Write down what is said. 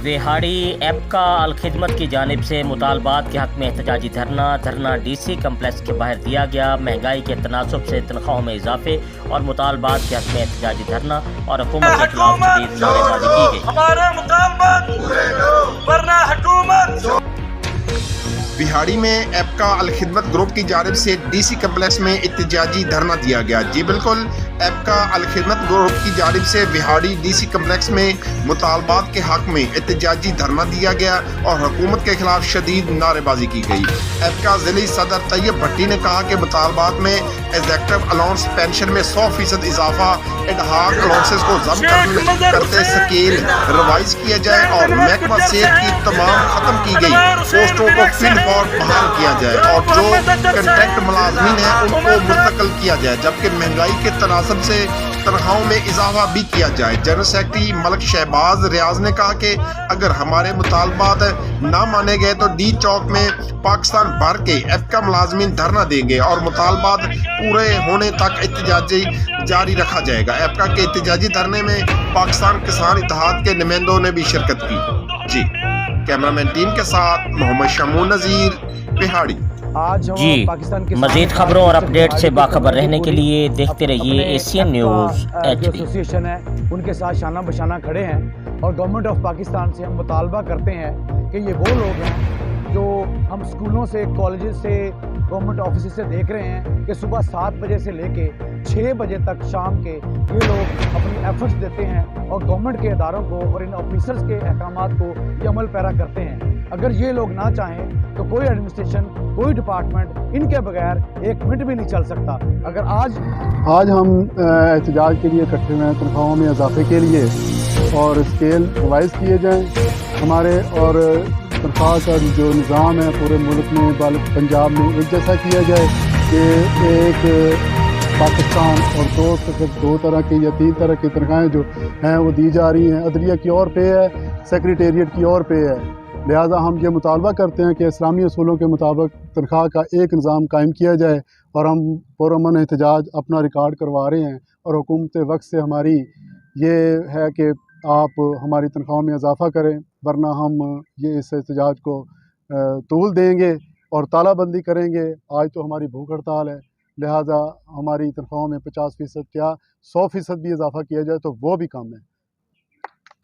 विहाड़ी एपका अलखिदमत की जानिब से मुतालबात के हक़ में एहतजाजी धरना DC कम्प्लेक्स के बाहर दिया गया। महंगाई के तनासुब से तनख्वाहों में इजाफे और मुतालबात के हक़ में एहतजाजी धरना और हुकूमत के खिलाफ शदीद नारेबाजी की गई। हमारे मुतालबात वरना हुकूमत। बिहाड़ी में एपका अलखिदमत ग्रुप की जानिब से DC कम्प्लेक्स में एहतजाजी धरना दिया गया। जी बिल्कुल, एपका अलखिदमत ग्रुप की जानिब से बिहाड़ी DC कम्प्लेक्स में मुतालबात के हक़ में एहतजाजी धरना दिया गया और हुकूमत के खिलाफ शदीद नारेबाजी की गई। एपका ज़िली सदर तैयब भट्टी ने कहा कि मुतालबात में एग्जेक्टिव अलाउंस पेंशन में 100% इजाफा, एडहाक अलाउंसेस को जब्त करते स्केल रिवाइज किया जाए और महकमा सेहत की तमाम खत्म की गई पोस्टों को फिल और बहाल किया जाए और जो कंट्रैक्ट मुलाजमीन है उनको मुस्तकिल किया जाए, जबकि महंगाई के तनासब से तनख्वाहों में इजाफा भी किया जाए। जनरल सेक्रेटरी मलिक शहबाज रियाज ने कहा कि अगर हमारे मुतालबात ना माने गए तो D चौक में पाकिस्तान भर के एपका मुलाजमीन धरना देंगे और मुतालबात पूरे होने तक एहतजाजी जारी रखा जाएगा। एपका के एहतजाजी धरने में पाकिस्तान किसान इत्तेहाद के नुमाइंदों ने भी शिरकत की। जी कैमरामैन टीम के साथ मोहम्मद शमून नज़ीर, बिहाड़ी। जी मज़ीद खबरों और अपडेट से बाखबर रहने के लिए देखते रहिए एशियन न्यूज़ HD। एसोसिएशन है उनके साथ शाना बशाना खड़े हैं और गवर्नमेंट ऑफ पाकिस्तान से हम मुतालबा करते हैं कि ये वो लोग हैं जो हम स्कूलों से, कॉलेजेस से, गवर्नमेंट ऑफिस से देख रहे हैं कि सुबह 7 बजे से लेके 6 बजे तक शाम के ये लोग अपनी एफर्ट्स देते हैं और गवर्नमेंट के इदारों को और इन ऑफिसर्स के अहकामात को ये अमल पैरा करते हैं। अगर ये लोग ना चाहें तो कोई एडमिनिस्ट्रेशन, कोई डिपार्टमेंट इनके बगैर 1 मिनट भी नहीं चल सकता। अगर आज हम एहतजाज के लिए इकट्ठे हुए हैं तनख्वाहों में इजाफे के लिए और स्केल रिवाइज किए जाएँ हमारे, और तनख्वाह का जो निज़ाम है पूरे मुल्क में, पंजाब में एक जैसा किया जाए कि एक पाकिस्तान और दो तरह की या 3 तरह की तनख्वाहें जो हैं वो दी जा रही हैं। अदलिया की और पे है, सेक्रेटेरिएट की और पे है। लिहाजा हम ये मुतालबा करते हैं कि इस्लामी असूलों के मुताबिक तनख्वाह का एक निज़ाम कायम किया जाए और हम पुरअमन एहतजाज अपना रिकॉर्ड करवा रहे हैं और हुकूमत वक्त से हमारी ये है कि आप हमारी तनख्वाहों में इजाफ़ा करें, वरना हम ये इस एहतजाज को तूल देंगे और तालाबंदी करेंगे। आज तो हमारी भूख हड़ताल है, लिहाजा हमारी तनख्वाहों में 50% क्या 100% भी इजाफ़ा किया जाए तो वो भी कम है।